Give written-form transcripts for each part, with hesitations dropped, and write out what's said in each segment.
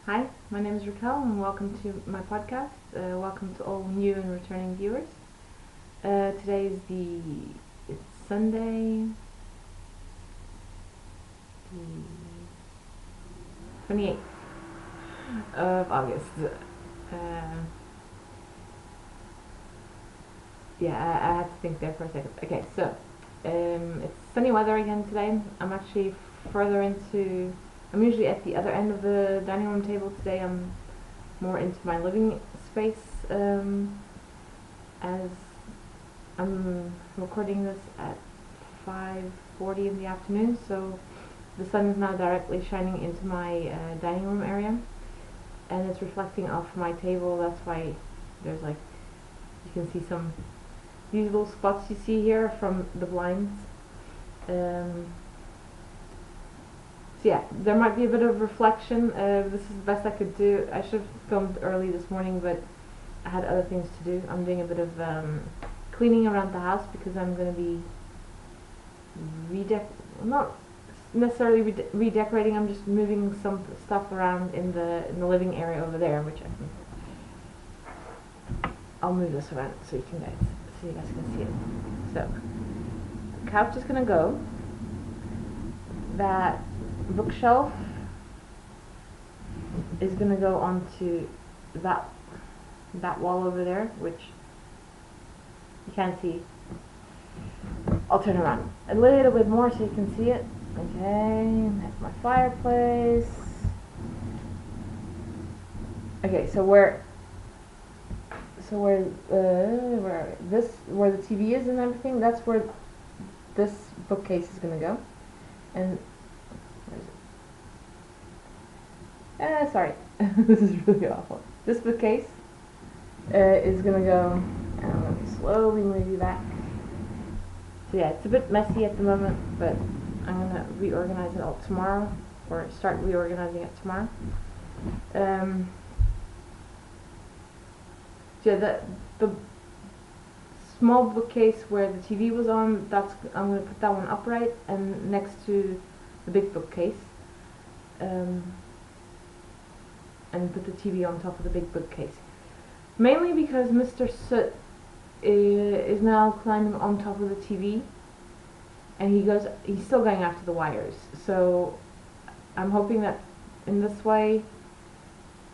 Hi, my name is Raquel and welcome to my podcast. Welcome to all new and returning viewers. Today is it's Sunday, the 28th of August. I had to think there for a second. Okay, so it's sunny weather again today. I'm actually further into. I'm usually at the other end of the dining room table. Today I'm more into my living space, as I'm recording this at 5:40 in the afternoon, so the sun is now directly shining into my dining room area, and it's reflecting off my table. That's why there's you can see some these little spots you see here from the blinds. So yeah, there might be a bit of reflection. This is the best I could do. I should have filmed early this morning, but I had other things to do. I'm doing a bit of cleaning around the house because I'm going to be not necessarily redecorating. I'm just moving some stuff around in the living area over there, which I'll move this around so you guys can see it. So the couch is going to go. That bookshelf is going to go onto that wall over there, which you can't see. I'll turn around a little bit more so you can see it. Okay, that's my fireplace. Okay, so where the TV is and everything, that's where this bookcase is going to go. And sorry, this is really awful. This bookcase is gonna go, and I'm gonna slowly move you back. So yeah, it's a bit messy at the moment, but I'm gonna reorganize it all tomorrow, or start reorganizing it tomorrow. So yeah, the small bookcase where the TV was on, I'm gonna put that one upright and next to the big bookcase. And put the TV on top of the big bookcase. Mainly because Mr. Soot is now climbing on top of the TV, and he's still going after the wires. So I'm hoping that in this way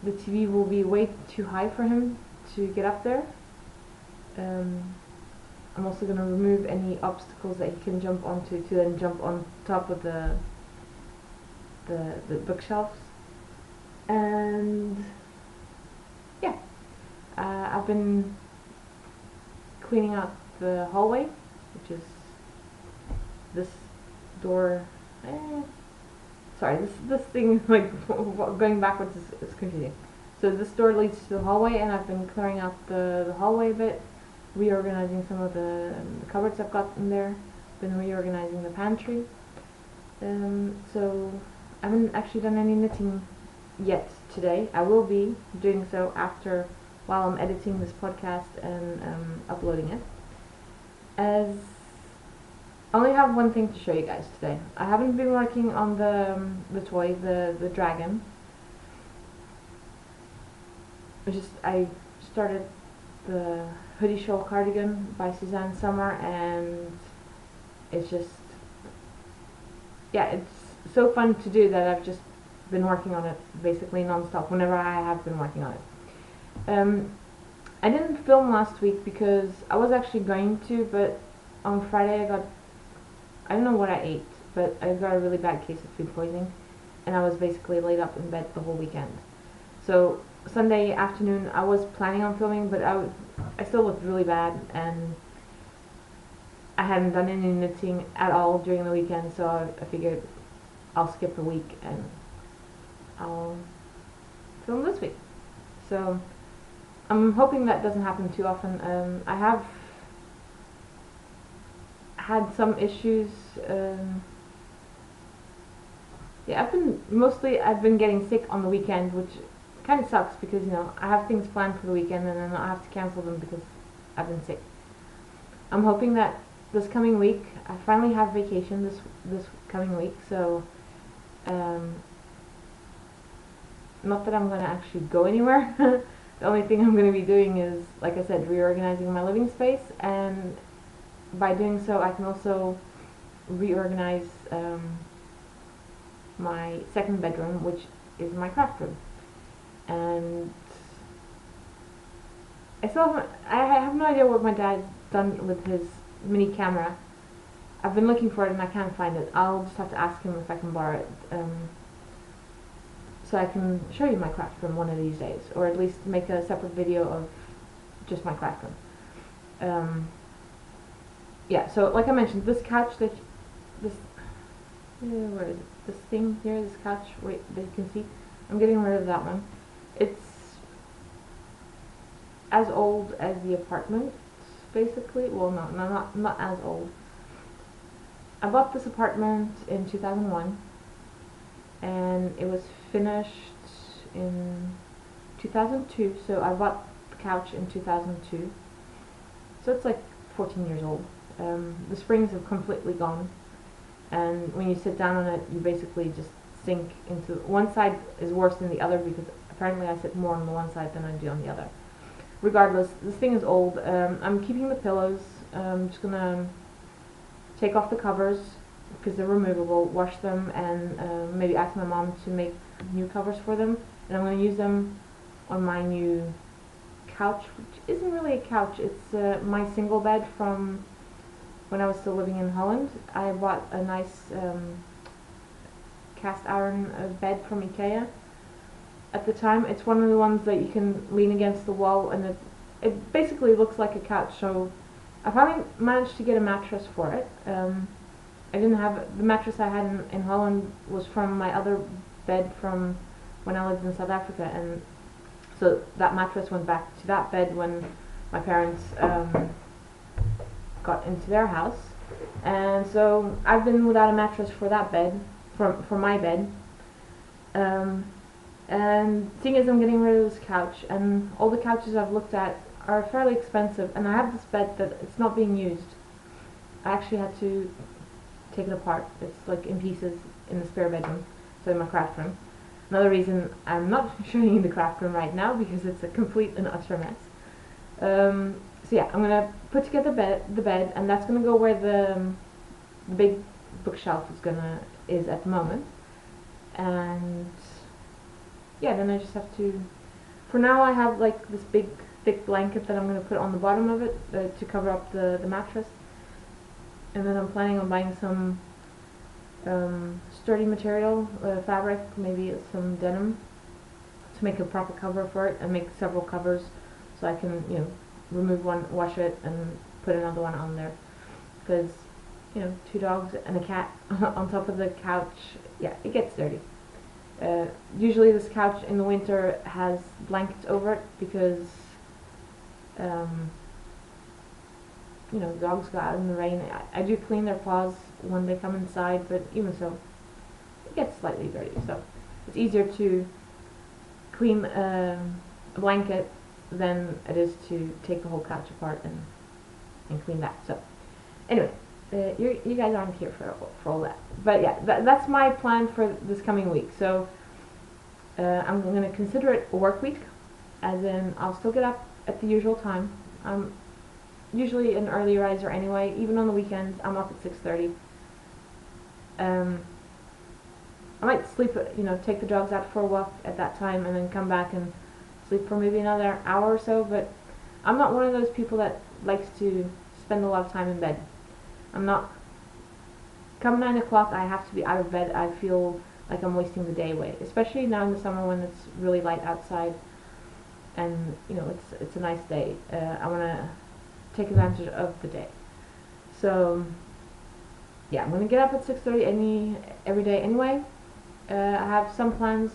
the TV will be way too high for him to get up there. I'm also going to remove any obstacles that he can jump onto to then jump on top of the bookshelves. And yeah, I've been cleaning out the hallway, which is this door. Sorry, this thing going backwards is confusing. So this door leads to the hallway, and I've been clearing out the hallway a bit, reorganizing some of the cupboards I've got in there, been reorganizing the pantry. So I haven't actually done any knitting yet today. I will be doing so while I'm editing this podcast and uploading it. As I only have one thing to show you guys today. I haven't been working on the toy, the dragon. I started the hoodie shawl cardigan by Suzanne Sommer, and it's just, yeah, it's so fun to do that I've just been working on it basically non-stop whenever I have been working on it. I didn't film last week because I was actually going to, but on Friday I don't know what I ate, but I got a really bad case of food poisoning, and I was basically laid up in bed the whole weekend. So Sunday afternoon I was planning on filming, but I still looked really bad, and I hadn't done any knitting at all during the weekend, so I figured I'll skip a week and I'll film this week. So I'm hoping that doesn't happen too often. I have had some issues. I've been getting sick on the weekend, which kind of sucks because I have things planned for the weekend and then I have to cancel them because I've been sick. I'm hoping that this coming week I finally have vacation this coming week, so not that I'm going to actually go anywhere. The only thing I'm going to be doing is, like I said, reorganizing my living space, and by doing so I can also reorganize my second bedroom, which is my craft room. And I have no idea what my dad's done with his mini camera. I've been looking for it and I can't find it. I'll just have to ask him if I can borrow it, so I can show you my craft room one of these days, or at least make a separate video of just my craft room. Yeah, so like I mentioned, this couch that where is it? This thing here, this couch, wait, that you can see, I'm getting rid of that one. It's as old as the apartment, basically. Well, no, not as old. I bought this apartment in 2001, and it was finished in 2002, so I bought the couch in 2002. So it's like 14 years old. The springs have completely gone, and when you sit down on it, you basically just sink into one side. Is worse than the other because apparently I sit more on the one side than I do on the other. Regardless, this thing is old. I'm keeping the pillows. I'm just gonna take off the covers because they're removable, wash them, and maybe ask my mom to make new covers for them. And I'm gonna use them on my new couch, which isn't really a couch. It's my single bed from when I was still living in Holland. I bought a nice cast iron bed from IKEA. At the time, it's one of the ones that you can lean against the wall, and it basically looks like a couch. So I finally managed to get a mattress for it. I didn't have the mattress I had in Holland was from my other bed from when I lived in South Africa, and so that mattress went back to that bed when my parents got into their house, and so I've been without a mattress for that bed, for my bed. And seeing as I'm getting rid of this couch, and all the couches I've looked at are fairly expensive, and I have this bed that it's not being used. I actually had to take it apart. It's like in pieces in the spare bedroom, so in my craft room. Another reason I'm not showing you the craft room right now, because it's a complete and utter mess. So yeah, I'm gonna put together the bed, and that's gonna go where the big bookshelf is at the moment. And yeah, then I just have to, for now I have like this big thick blanket that I'm going to put on the bottom of it to cover up the mattress, and then I'm planning on buying some sturdy material, fabric, maybe some denim, to make a proper cover for it, and make several covers so I can, you know, remove one, wash it, and put another one on there, because, you know, 2 dogs and a cat on top of the couch, yeah, it gets dirty. Usually this couch in the winter has blankets over it because you know, dogs go out in the rain. I do clean their paws when they come inside, but even so, it gets slightly dirty. So it's easier to clean a blanket than it is to take the whole couch apart and clean that. So anyway, you guys aren't here for all that. But yeah, that's my plan for this coming week. So I'm going to consider it a work week, as in I'll still get up at the usual time. I'm usually an early riser anyway. Even on the weekends, I'm up at 6:30. I might sleep, you know, take the dogs out for a walk at that time, and then come back and sleep for maybe another hour or so. But I'm not one of those people that likes to spend a lot of time in bed. I'm not. Come 9 o'clock, I have to be out of bed. I feel like I'm wasting the day away, especially now in the summer when it's really light outside, and you know, it's a nice day. I want to take advantage of the day. So yeah, I'm gonna get up at 6:30 every day anyway. I have some plans.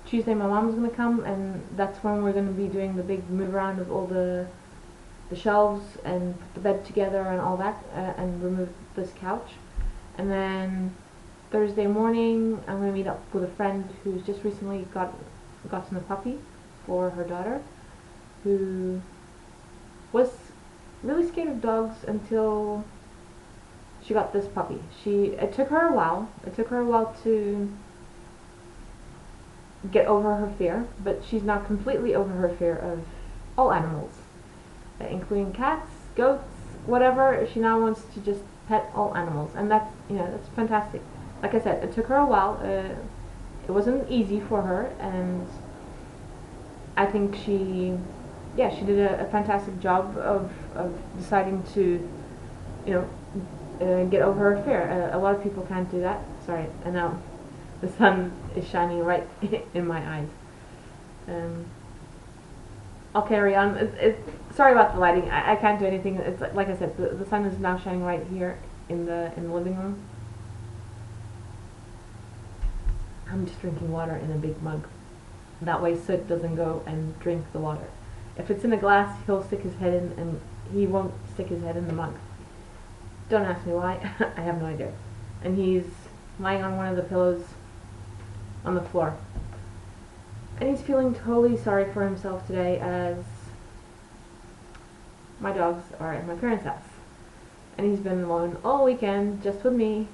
Tuesday my mom's gonna come, and that's when we're gonna be doing the big move around of all the shelves and put the bed together and all that, and remove this couch. And then Thursday morning I'm going to meet up with a friend who's just recently gotten a puppy for her daughter, who was really scared of dogs until she got this puppy. It took her a while. It took her a while to get over her fear, but she's not completely over her fear of all animals, including cats, goats, whatever. She now wants to just pet all animals, and that's, you know, that's fantastic. Like I said, it took her a while. It wasn't easy for her, and I think she did a fantastic job of deciding to, you know, get over her fear. A lot of people can't do that. Sorry, and now the sun is shining right in my eyes. I'll carry on. Sorry about the lighting. I can't do anything. It's like I said, the sun is now shining right here in the living room. I'm just drinking water in a big mug. That way Soot doesn't go and drink the water. If it's in a glass, he'll stick his head in, and he won't stick his head in the mug. Don't ask me why. I have no idea. And he's lying on one of the pillows on the floor. And he's feeling totally sorry for himself today, as my dogs are at my parents' house. And he's been alone all weekend, just with me.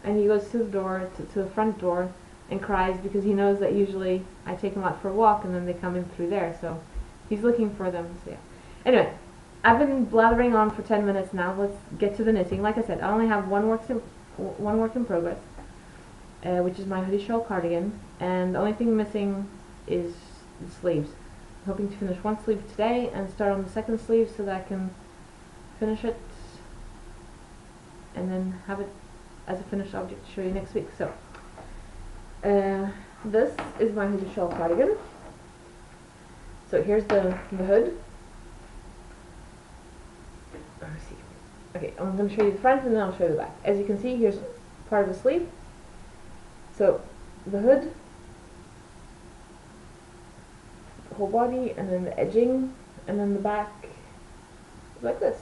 And he goes to the door, to the front door, and cries because he knows that usually I take him out for a walk and then they come in through there. So he's looking for them. So yeah. Anyway, I've been blathering on for 10 minutes now. Let's get to the knitting. Like I said, I only have one work in progress, which is my hoodie shawl cardigan, and the only thing missing is the sleeves. I'm hoping to finish one sleeve today and start on the second sleeve so that I can finish it and then have it as a finished object to show you next week. So this is my hoodie shawl cardigan. So here's the hood. Let's see. Okay, I'm going to show you the front and then I'll show you the back. As you can see, here's part of the sleeve. So the hood, the whole body, and then the edging, and then the back like this.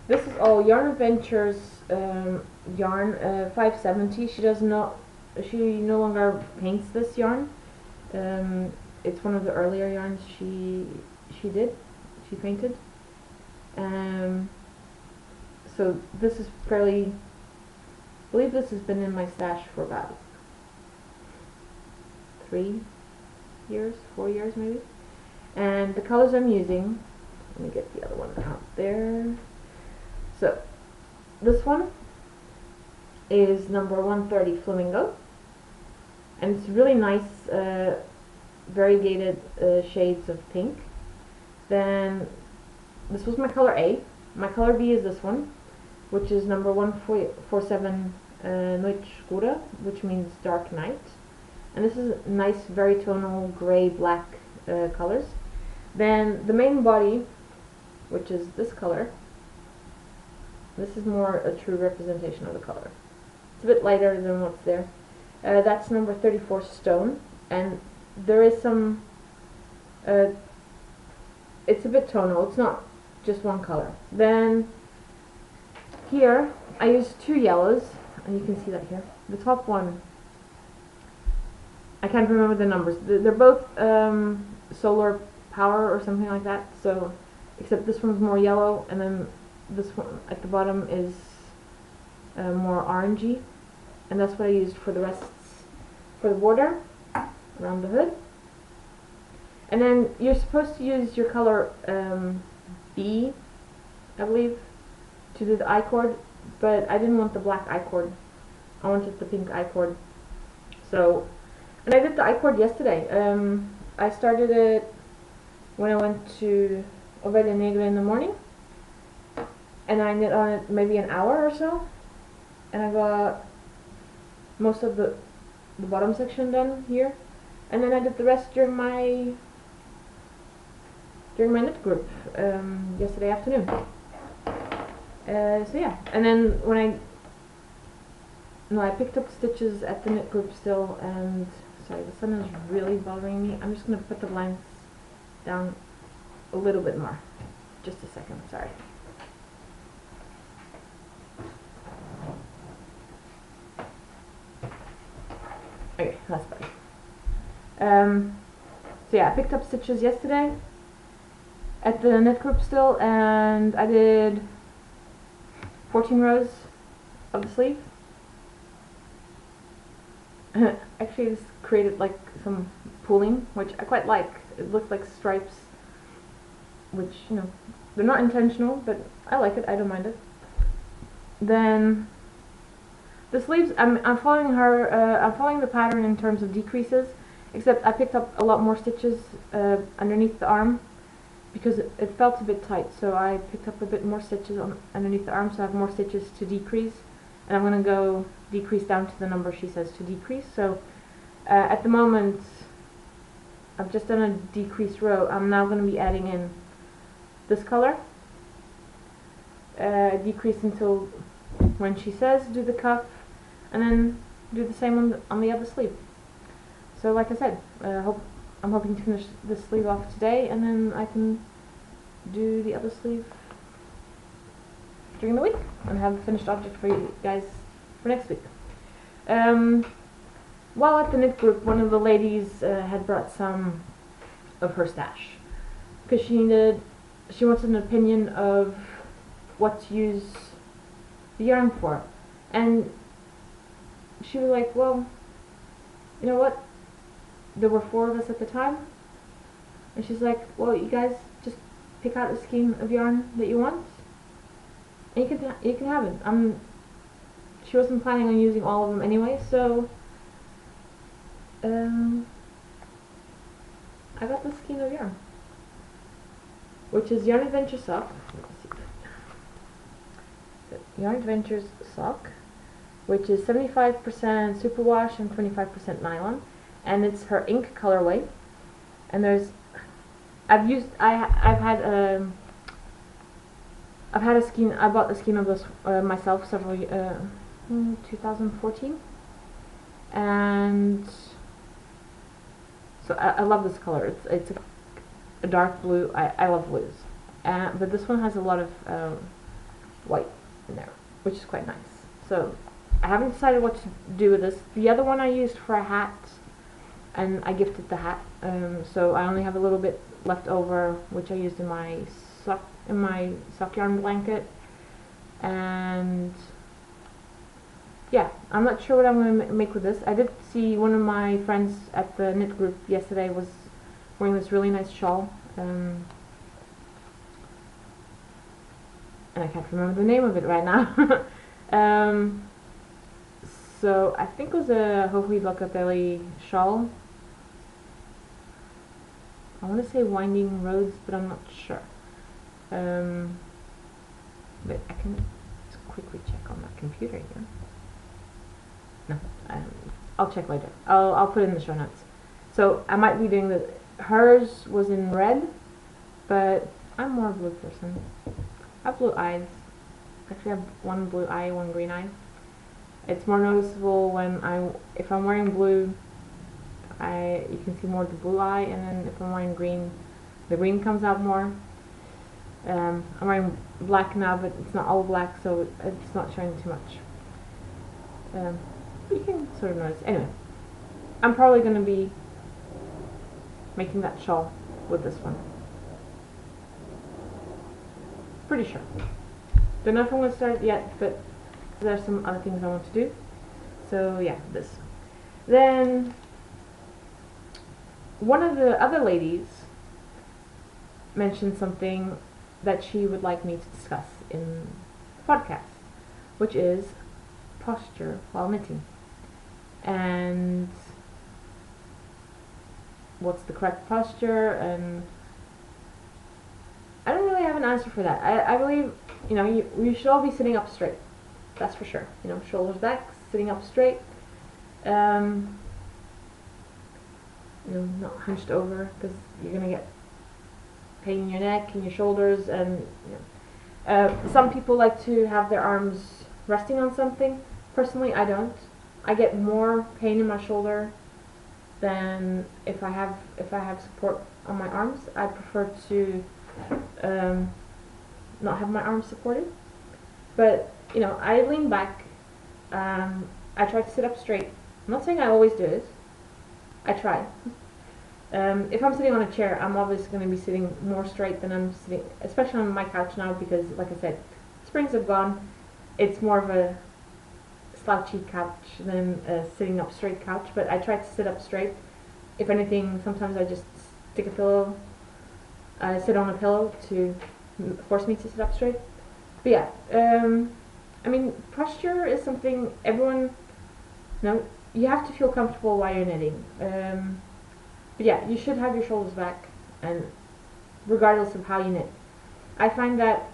This is all Yarn Adventures yarn, 570. She no longer paints this yarn. It's one of the earlier yarns she painted. So this is fairly, I believe this has been in my stash for about 3 years, 4 years maybe. And the colors I'm using, let me get the other one out there. So this one is number 130 Flamingo, and it's really nice variegated shades of pink. Then this was my color A. My color B is this one, which is number 147 Noitskura, which means dark night. And this is nice, very tonal gray black colors. Then the main body, which is this color, this is more a true representation of the color. It's a bit lighter than what's there. That's number 34 Stone, and there is some, it's a bit tonal, it's not just one color. Then here I used 2 yellows, and you can see that here. The top one, I can't remember the numbers. They're both solar power or something like that, so except this one's more yellow, and then this one at the bottom is more orangey, and that's what I used for the rest, for the border around the hood. And then you're supposed to use your color B, I believe, to do the I-cord, but I didn't want the black I-cord. I wanted the pink I-cord. So, and I did the I-cord yesterday. I started it when I went to Ovelha Negra in the morning, and I knit on it maybe an hour or so, and I got most of the bottom section done here, and then I did the rest during my knit group yesterday afternoon. So yeah, and then when I picked up stitches at the knit group still, and sorry, the sun is really bothering me. I'm just going to put the blinds down a little bit more. Just a second, sorry. Okay, that's better. So yeah, I picked up stitches yesterday at the knit group still, and I did 14 rows of the sleeve. Actually, this created like some pooling, which I quite like. It looks like stripes, which, you know, they're not intentional, but I like it. I don't mind it. Then the sleeves, I'm following her. I'm following the pattern in terms of decreases, except I picked up a lot more stitches underneath the arm because it felt a bit tight. So I picked up a bit more stitches underneath the arm, so I have more stitches to decrease, and I'm gonna go decrease down to the number she says to decrease. So at the moment, I've just done a decreased row. I'm now going to be adding in this color. Decrease until when she says do the cuff, and then do the same on the other sleeve. So like I said, I'm hoping to finish this sleeve off today, and then I can do the other sleeve during the week and have a finished object for you guys for next week. While at the knit group, one of the ladies had brought some of her stash because she wants an opinion of what to use the yarn for, and she was like, well, you know what, there were 4 of us at the time, and she's like, well, you guys just pick out a skein of yarn that you want, and you can have it. She wasn't planning on using all of them anyway, so I got this skein of yarn, which is Yarn Adventure Sock. Yarn Adventures Sock, which is 75% superwash and 25% nylon, and it's her ink colorway. And there's, I've had a skein. I bought the skein of this myself several 2014, and so I love this color. It's a dark blue. I love blues, but this one has a lot of white in there, which is quite nice. So I haven't decided what to do with this. The other one I used for a hat, and I gifted the hat. So I only have a little bit left over, which I used in my sock yarn blanket. And yeah, I'm not sure what I'm going to make with this. I did see one of my friends at the knit group yesterday was wearing this really nice shawl, and I can't remember the name of it right now. So I think it was a Hohui Locatelli shawl. I want to say Winding Roads, but I'm not sure. But I can just quickly check on my computer here. No, I'll check later. I'll put it in the show notes. So I might be doing the. Hers was in red, but I'm more a blue person. I have blue eyes. Actually, I have one blue eye, one green eye. It's more noticeable when if I'm wearing blue, you can see more of the blue eye, and then if I'm wearing green, the green comes out more. I'm wearing black now, but it's not all black, so it's not showing too much. But you can sort of notice. Anyway, I'm probably going to be making that shawl with this one. Pretty sure. Don't know if I'm going to start it yet, but there's some other things I want to do. So yeah, this. Then one of the other ladies mentioned something that she would like me to discuss in the podcast, which is posture while knitting, and what's the correct posture. And I don't really have an answer for that. I believe, you know, you should all be sitting up straight. That's for sure. You know, shoulders back, sitting up straight. You know, not hunched over, because you're gonna get pain in your neck and your shoulders. And you know, some people like to have their arms resting on something. Personally, I don't. I get more pain in my shoulder than if I have support on my arms. I prefer to not have my arms supported. But you know, I lean back. I try to sit up straight. I'm not saying I always do it. I try. If I'm sitting on a chair, I'm obviously going to be sitting more straight than I'm sitting, especially on my couch now, because like I said, springs have gone. It's more of a slouchy couch than a sitting up straight couch, but I try to sit up straight. If anything, sometimes I just stick a pillow, I sit on a pillow to force me to sit up straight. But yeah, I mean, posture is something everyone, you have to feel comfortable while you're knitting. But yeah, you should have your shoulders back, and regardless of how you knit. I find that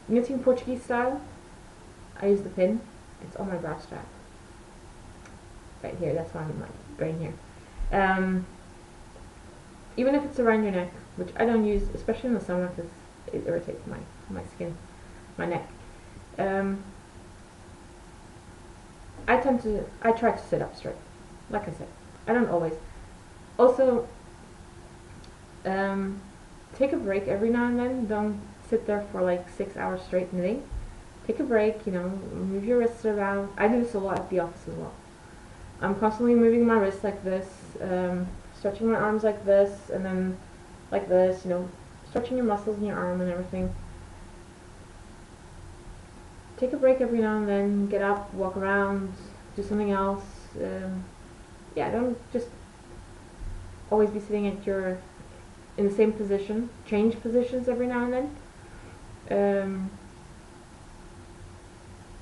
knitting Portuguese style, I use the pin. It's on my bra strap. Right here, that's why I'm like right here. Even if it's around your neck, which I don't use, especially in the summer because it irritates my skin, my neck. I try to sit up straight. Like I said, I don't always. Also, take a break every now and then. Don't sit there for like 6 hours straight knitting. Take a break, move your wrists around. I do this a lot at the office as well. I'm constantly moving my wrists like this, stretching my arms like this, and then like this, stretching your muscles in your arm and everything. Take a break every now and then, get up, walk around, do something else. Yeah, don't just always be sitting in the same position. Change positions every now and then.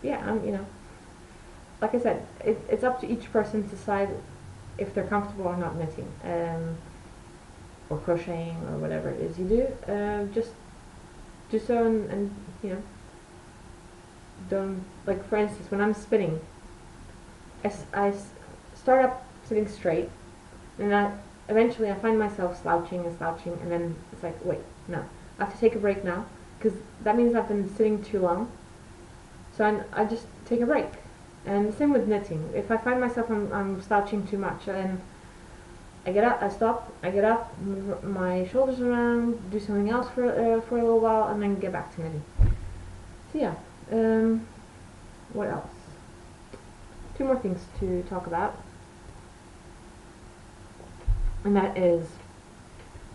Yeah, like I said, it's up to each person to decide if they're comfortable or not knitting, or crocheting, or whatever it is you do. Just do so, and don't, like, for instance, when I'm spinning, I start up sitting straight, and eventually I find myself slouching, and then it's like, wait, no, I have to take a break now, because that means I've been sitting too long. So I just take a break. And the same with knitting. If I find myself I'm slouching too much, then I get up, I stop, I get up, move my shoulders around, do something else for a little while, and then get back to knitting. So yeah, what else? 2 more things to talk about. And that is,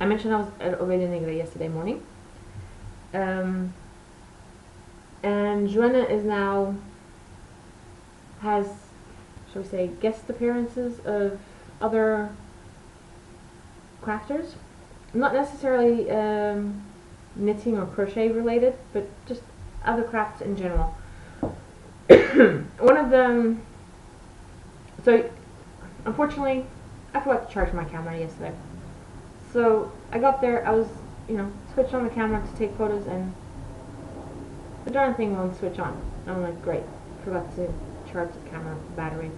I mentioned I was at Ovelha Negra yesterday morning. And Joanna is now has, shall we say, guest appearances of other crafters. Not necessarily knitting or crochet related, but just other crafts in general. One of them, so unfortunately, I forgot to charge my camera yesterday. So I got there, I was, switched on the camera to take photos, and the darn thing won't switch on. I'm like, great, forgot to charge the camera battery.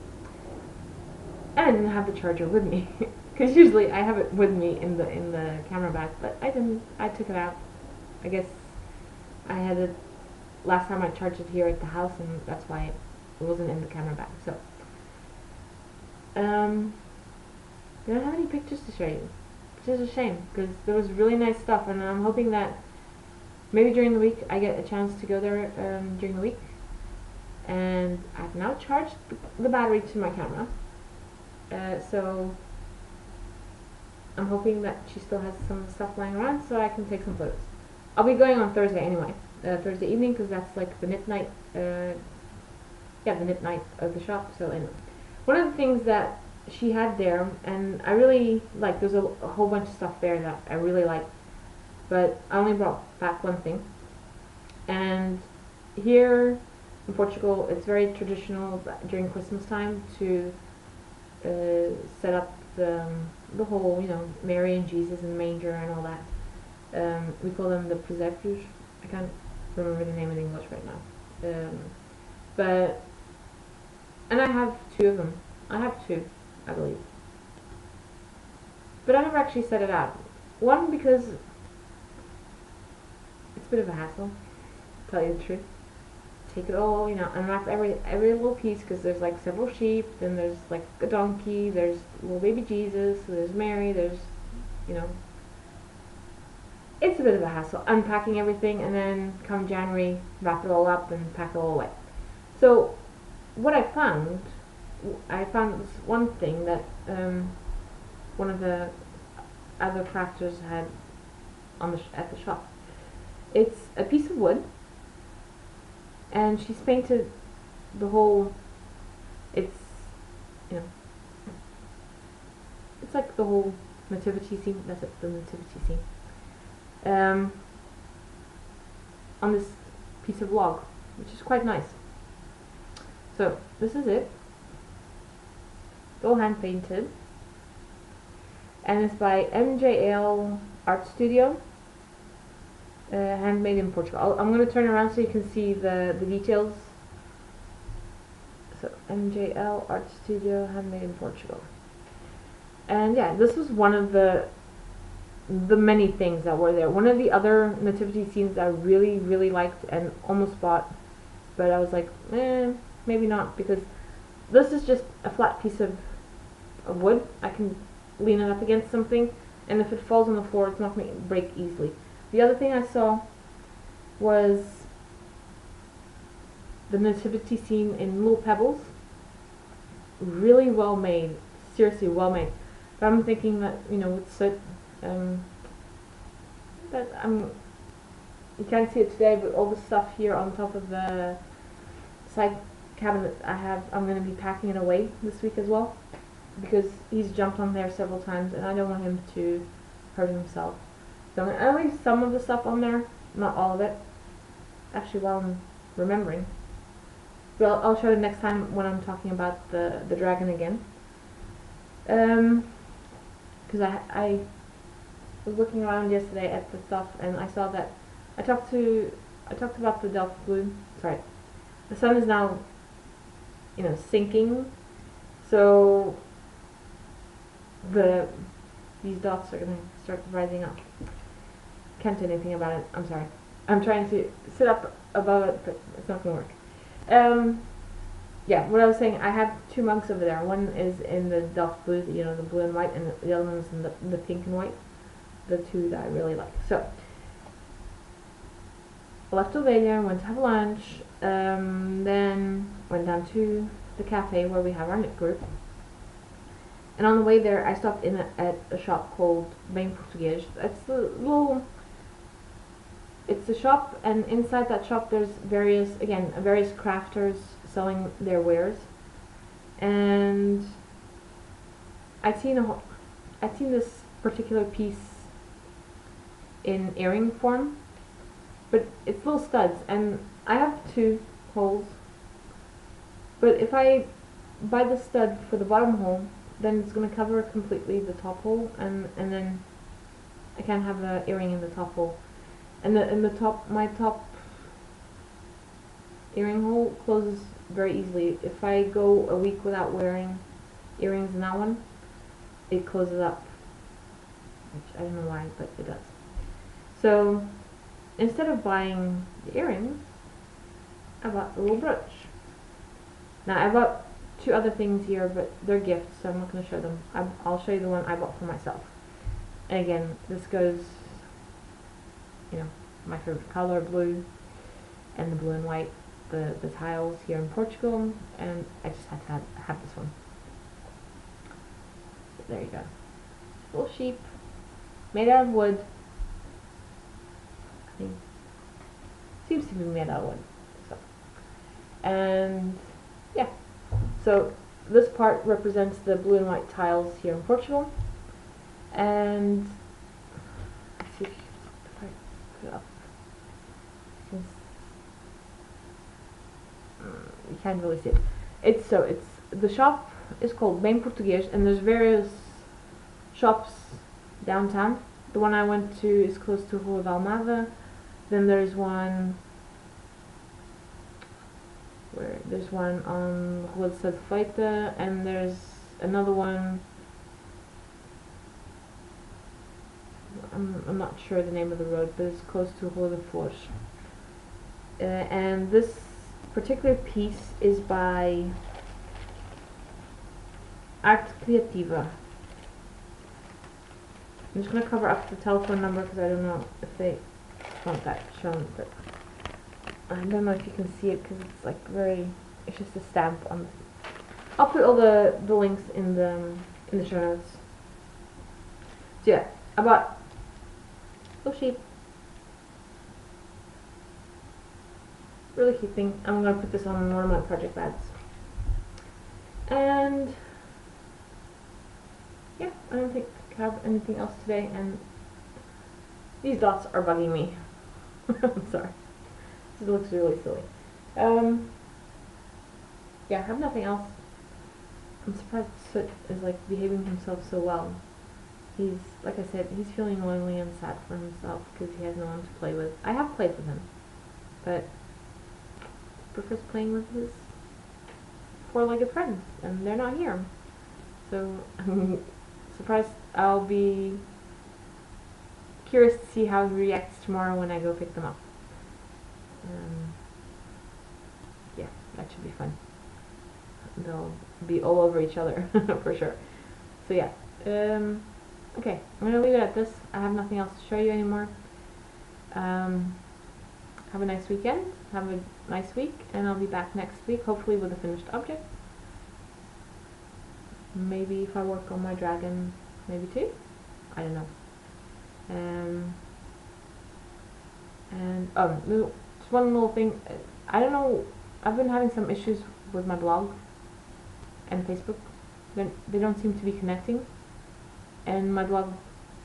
And I didn't have the charger with me, because usually I have it with me in the camera bag, but I didn't. I took it out. I guess I had it last time I charged it here at the house, and that's why it wasn't in the camera bag. So, I don't have any pictures to show you, which is a shame, because there was really nice stuff, and I'm hoping that maybe during the week I get a chance to go there during the week. And I've now charged the battery to my camera, so I'm hoping that she still has some stuff lying around so I can take some photos. I'll be going on Thursday anyway, Thursday evening, because that's like the knit night, the knit night of the shop. So anyway, one of the things that she had there, and I really like, there's a whole bunch of stuff there that I really like, but I only brought back one thing. And here in Portugal, it's very traditional during Christmas time to set up the whole, Mary and Jesus and the manger and all that. We call them the presépio's. I can't remember the name in English right now. And I have 2 of them. I have 2, I believe. But I never actually set it out. One, because it's a bit of a hassle, to tell you the truth. Take it all, unwrap every little piece, because there's like several sheep, then there's like a donkey, there's little baby Jesus, there's Mary, there's, it's a bit of a hassle unpacking everything, and then come January, wrap it all up and pack it all away. So what I found this one thing that one of the other crafters had at the shop. It's a piece of wood, and she's painted the whole, it's, you know, it's like the whole nativity scene. That's it, the nativity scene. On this piece of log, which is quite nice. So this is it. It's all hand painted, and it's by MJL Art Studio, handmade in Portugal. I'm going to turn around so you can see the details. So MJL Art Studio, handmade in Portugal. And yeah, this was one of the many things that were there. One of the other nativity scenes I really, really liked and almost bought, but I was like, maybe not, because this is just a flat piece of wood. I can lean it up against something, and if it falls on the floor, it's not going to break easily. The other thing I saw was the nativity scene in little pebbles. Really well made, seriously well made. But I'm thinking that, you know, with soot, that you can't see it today, but all the stuff here on top of the side cabinet I'm going to be packing it away this week as well, because he's jumped on there several times and I don't want him to hurt himself. So I'm going to leave some of the stuff on there, not all of it, actually, while I'm remembering. But I'll show you next time when I'm talking about the dragon again. Because I was looking around yesterday at the stuff, and I saw that I talked about the Delft blue. Sorry, the sun is now, you know, sinking, so these dots are gonna start rising up. Can't do anything about it. I'm sorry. I'm trying to sit up above it, but it's not gonna work. Yeah, what I was saying, I have two mugs over there. One is in the Delft blue, you know, the blue and white, and the other one is in the pink and white. The two that I really like. So, I left over there, went to have lunch, then went down to the cafe where we have our knit group. And on the way there, I stopped in at a shop called Bem Português. It's a shop, and inside that shop there's various crafters selling their wares. And I'd seen this particular piece in earring form, but it's little studs, and I have 2 holes, but if I buy the stud for the bottom hole, then it's going to cover completely the top hole, and then I can't have an earring in the top hole, and my top earring hole closes very easily. If I go a week without wearing earrings in that one, it closes up, which I don't know why, but it does. So instead of buying the earrings, I bought the little brooch. Now I bought 2 other things here, but they're gifts, so I'm not going to show them. I'll show you the one I bought for myself. And again, this goes, you know, my favorite color, blue, and the blue and white, the tiles here in Portugal, and I just had to have this one. So there you go. Little sheep, made out of wood. I think seems to be made out of wood. So, and yeah, so this part represents the blue and white tiles here in Portugal, and let's see if I put it up. You can't really see it. The shop is called Bem Português, and there's various shops downtown. The one I went to is close to Rua da Almada. Then there's one on Rua de Sede Feita, and there's another one, I'm not sure the name of the road, but it's close to Rua de Flores. And this particular piece is by Arte Criativa. I'm just going to cover up the telephone number because I don't know if they want that shown, but I don't know if you can see it because it's like it's just a stamp on the, I'll put all the links in the show notes. So yeah, I bought little sheep, really cute thing. I'm gonna put this on one of my project bags. And yeah, I don't think I have anything else today, and these dots are bugging me. I'm sorry. This looks really silly. Yeah, I have nothing else. I'm surprised Soot is like behaving himself so well. He's, like I said, he's feeling lonely and sad for himself because he has no one to play with. I have played with him, but he prefers playing with his four-legged friends, and they're not here. So I'm surprised. I'll be curious to see how he reacts tomorrow when I go pick them up. Yeah, that should be fun. They'll be all over each other for sure. So yeah, okay, I'm gonna leave it at this. I have nothing else to show you anymore. Have a nice weekend, have a nice week, and I'll be back next week, hopefully with a finished object. Maybe if I work on my dragon, maybe two? I don't know. And just one little thing. I don't know, I've been having some issues with my blog and Facebook. They don't seem to be connecting, and my blog,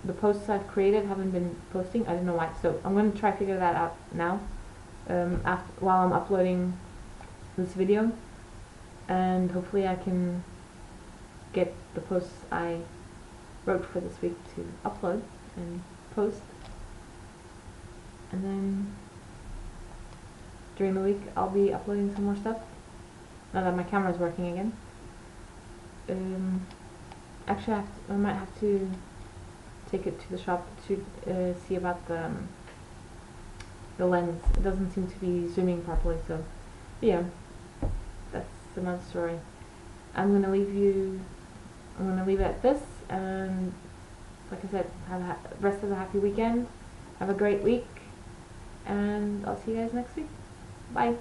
the posts I've created haven't been posting. I don't know why, so I'm going to try to figure that out now, while I'm uploading this video, and hopefully I can get the posts I wrote for this week to upload and post, and then during the week I'll be uploading some more stuff now that my camera's working again. Actually I might have to take it to the shop to see about the lens. It doesn't seem to be zooming properly, so yeah, that's another story. I'm gonna leave it at this, and like I said, have a rest of a happy weekend, have a great week, and I'll see you guys next week. Bye.